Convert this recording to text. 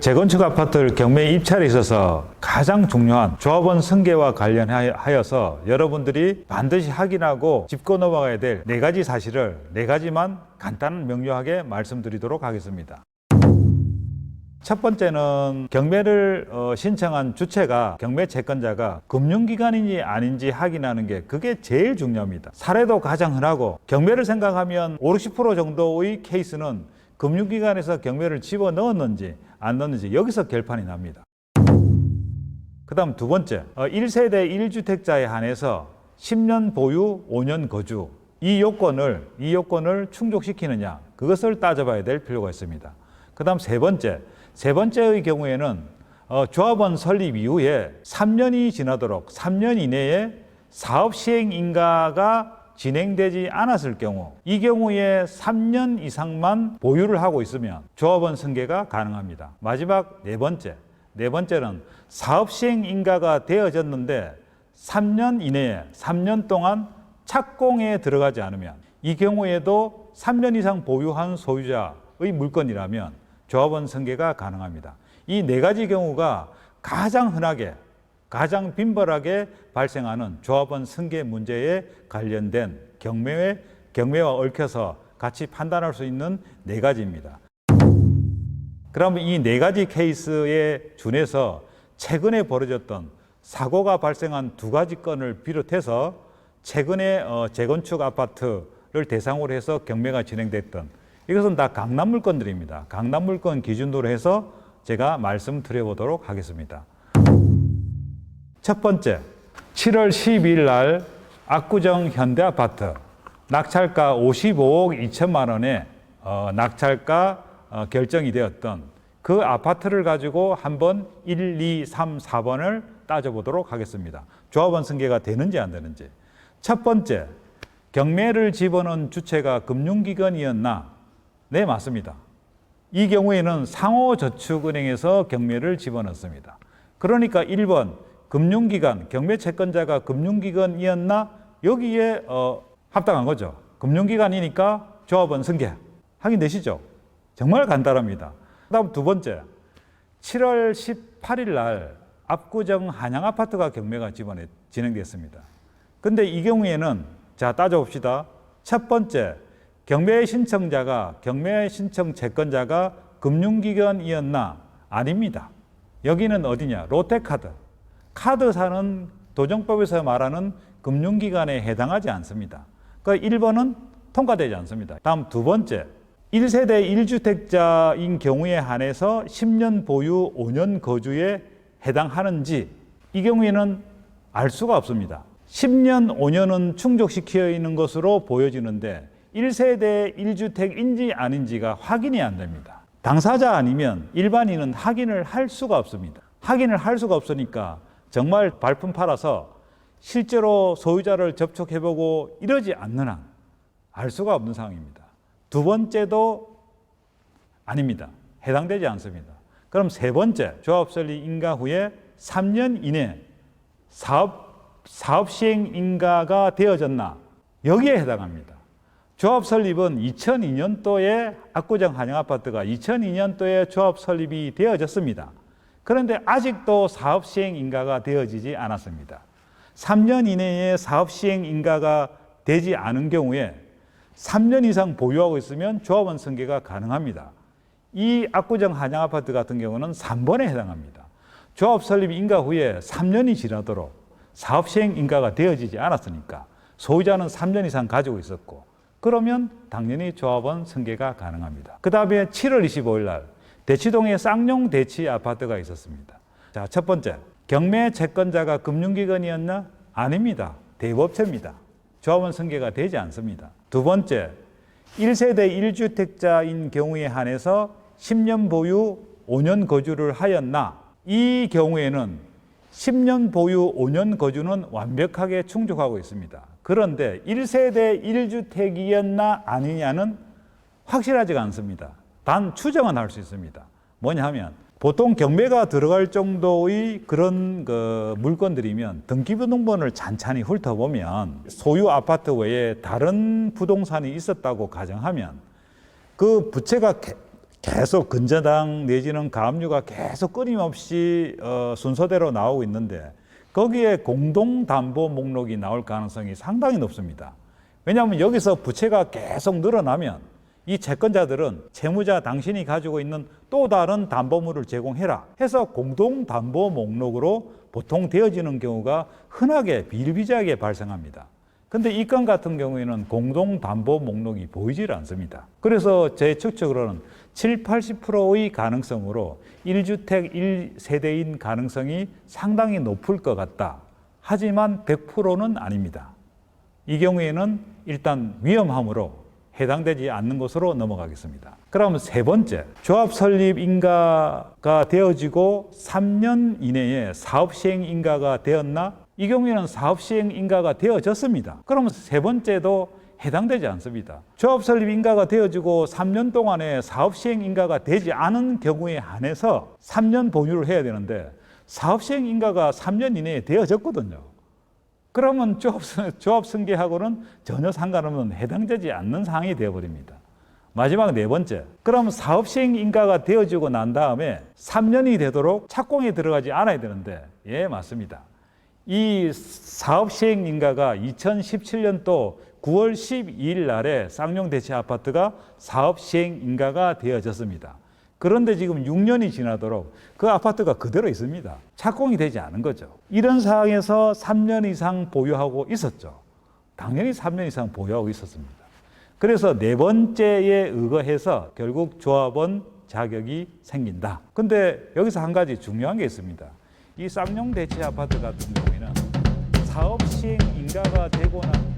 재건축 아파트를 경매 입찰에 있어서 가장 중요한 조합원 승계와 관련하여서 여러분들이 반드시 확인하고 짚고 넘어가야 될 4가지 사실을 4가지만 간단히 명료하게 말씀드리도록 하겠습니다. 첫 번째는 경매를 신청한 주체가 경매 채권자가 금융기관인지 아닌지 확인하는 게 그게 제일 중요합니다. 사례도 가장 흔하고 경매를 생각하면 50% 정도의 케이스는 금융기관에서 경매를 집어넣었는지 안 넣었는지 여기서 결판이 납니다. 그 다음 두 번째, 1세대 1주택자에 한해서 10년 보유, 5년 거주 이 요건을 충족시키느냐 그것을 따져봐야 될 필요가 있습니다. 그 다음 세 번째의 경우에는 조합원 설립 이후에 3년이 지나도록 3년 이내에 사업 시행 인가가 진행되지 않았을 경우 이 경우에 3년 이상만 보유를 하고 있으면 조합원 승계가 가능합니다. 마지막 네 번째는 사업 시행 인가가 되어졌는데 3년 이내에 3년 동안 착공에 들어가지 않으면 이 경우에도 3년 이상 보유한 소유자의 물건이라면 조합원 승계가 가능합니다. 이 4가지 경우가 가장 흔하게 가장 빈번하게 발생하는 조합원 승계 문제에 관련된 경매와 얽혀서 같이 판단할 수 있는 4가지입니다. 그러면 이 4가지 케이스에 준해서 최근에 벌어졌던 사고가 발생한 2가지 건을 비롯해서 최근에 재건축 아파트를 대상으로 해서 경매가 진행됐던 이것은 다 강남 물건들입니다. 강남 물건 기준으로 해서 제가 말씀드려보도록 하겠습니다. 첫 번째, 7월 12일 날 압구정 현대아파트 낙찰가 55억 2천만 원에 낙찰가 결정이 되었던 그 아파트를 가지고 한번 1, 2, 3, 4번을 따져보도록 하겠습니다. 조합원 승계가 되는지 안 되는지. 첫 번째, 경매를 집어넣은 주체가 금융기관이었나? 네, 맞습니다. 이 경우에는 상호저축은행에서 경매를 집어넣습니다. 그러니까 1번 금융기관, 경매채권자가 금융기관이었나? 여기에 합당한 거죠. 금융기관이니까 조합원 승계. 확인되시죠? 정말 간단합니다. 그 다음 두 번째, 7월 18일 날 압구정 한양아파트가 경매가 진행됐습니다. 근데 이 경우에는 자 따져봅시다. 첫 번째, 경매 신청 채권자가 금융기관이었나? 아닙니다. 여기는 어디냐? 롯데카드. 카드사는 도정법에서 말하는 금융기관에 해당하지 않습니다. 그러니까 1번은 통과되지 않습니다. 다음 두 번째, 1세대 1주택자인 경우에 한해서 10년 보유 5년 거주에 해당하는지 이 경우에는 알 수가 없습니다. 10년 5년은 충족시켜 있는 것으로 보여지는데 1세대 1주택인지 아닌지가 확인이 안 됩니다. 당사자 아니면 일반인은 확인을 할 수가 없습니다. 확인을 할 수가 없으니까 정말 발품 팔아서 실제로 소유자를 접촉해보고 이러지 않는 한 알 수가 없는 상황입니다. 두 번째도 아닙니다. 해당되지 않습니다. 그럼 세 번째, 조합 설립 인가 후에 3년 이내 사업 시행 인가가 되어졌나? 여기에 해당합니다. 조합 설립은 2002년도에 압구정 한양아파트가 2002년도에 조합 설립이 되어졌습니다. 그런데 아직도 사업 시행 인가가 되어지지 않았습니다. 3년 이내에 사업 시행 인가가 되지 않은 경우에 3년 이상 보유하고 있으면 조합원 승계가 가능합니다. 이 압구정 한양아파트 같은 경우는 3번에 해당합니다. 조합 설립 인가 후에 3년이 지나도록 사업 시행 인가가 되어지지 않았으니까 소유자는 3년 이상 가지고 있었고 그러면 당연히 조합원 승계가 가능합니다. 그 다음에 7월 25일 날 대치동에 쌍용 대치 아파트가 있었습니다. 자, 첫 번째, 경매 채권자가 금융기관이었나? 아닙니다. 대부업체입니다. 조합원 승계가 되지 않습니다. 두 번째, 1세대 1주택자인 경우에 한해서 10년 보유 5년 거주를 하였나? 이 경우에는 10년 보유 5년 거주는 완벽하게 충족하고 있습니다. 그런데 1세대 1주택이었나 아니냐는 확실하지가 않습니다. 단 추정은 할 수 있습니다. 뭐냐 하면 보통 경매가 들어갈 정도의 그런 물건들이면 등기부등본을 찬찬히 훑어보면 소유 아파트 외에 다른 부동산이 있었다고 가정하면 그 부채가 계속 근저당 내지는 가압류가 계속 끊임없이 순서대로 나오고 있는데 거기에 공동담보 목록이 나올 가능성이 상당히 높습니다. 왜냐하면 여기서 부채가 계속 늘어나면 이 채권자들은 채무자 당신이 가지고 있는 또 다른 담보물을 제공해라 해서 공동담보 목록으로 보통 되어지는 경우가 흔하게 비일비재하게 발생합니다. 근데 이 건 같은 경우에는 공동담보 목록이 보이질 않습니다. 그래서 제 추측으로는 70~80%의 가능성으로 1주택 1세대인 가능성이 상당히 높을 것 같다. 하지만 100%는 아닙니다. 이 경우에는 일단 위험함으로 해당되지 않는 것으로 넘어가겠습니다. 그럼 세 번째, 조합 설립 인가가 되어지고 3년 이내에 사업 시행 인가가 되었나? 이 경우에는 사업 시행 인가가 되어졌습니다. 그러면 세 번째도 해당되지 않습니다. 조합 설립 인가가 되어지고 3년 동안에 사업 시행 인가가 되지 않은 경우에 한해서 3년 보유를 해야 되는데 사업 시행 인가가 3년 이내에 되어졌거든요. 그러면 조합 승계하고는 전혀 상관없는 해당되지 않는 사항이 되어버립니다. 마지막 네 번째, 그럼 사업 시행 인가가 되어지고 난 다음에 3년이 되도록 착공에 들어가지 않아야 되는데 예, 맞습니다. 이 사업 시행 인가가 2017년도 9월 12일 날에 쌍용대치 아파트가 사업 시행 인가가 되어졌습니다. 그런데 지금 6년이 지나도록 그 아파트가 그대로 있습니다. 착공이 되지 않은 거죠. 이런 상황에서 3년 이상 보유하고 있었죠. 당연히 3년 이상 보유하고 있었습니다. 그래서 네 번째에 의거해서 결국 조합원 자격이 생긴다. 근데 여기서 한 가지 중요한 게 있습니다. 이 쌍용대치 아파트 같은 경우에는 사업 시행 인가가 되고 난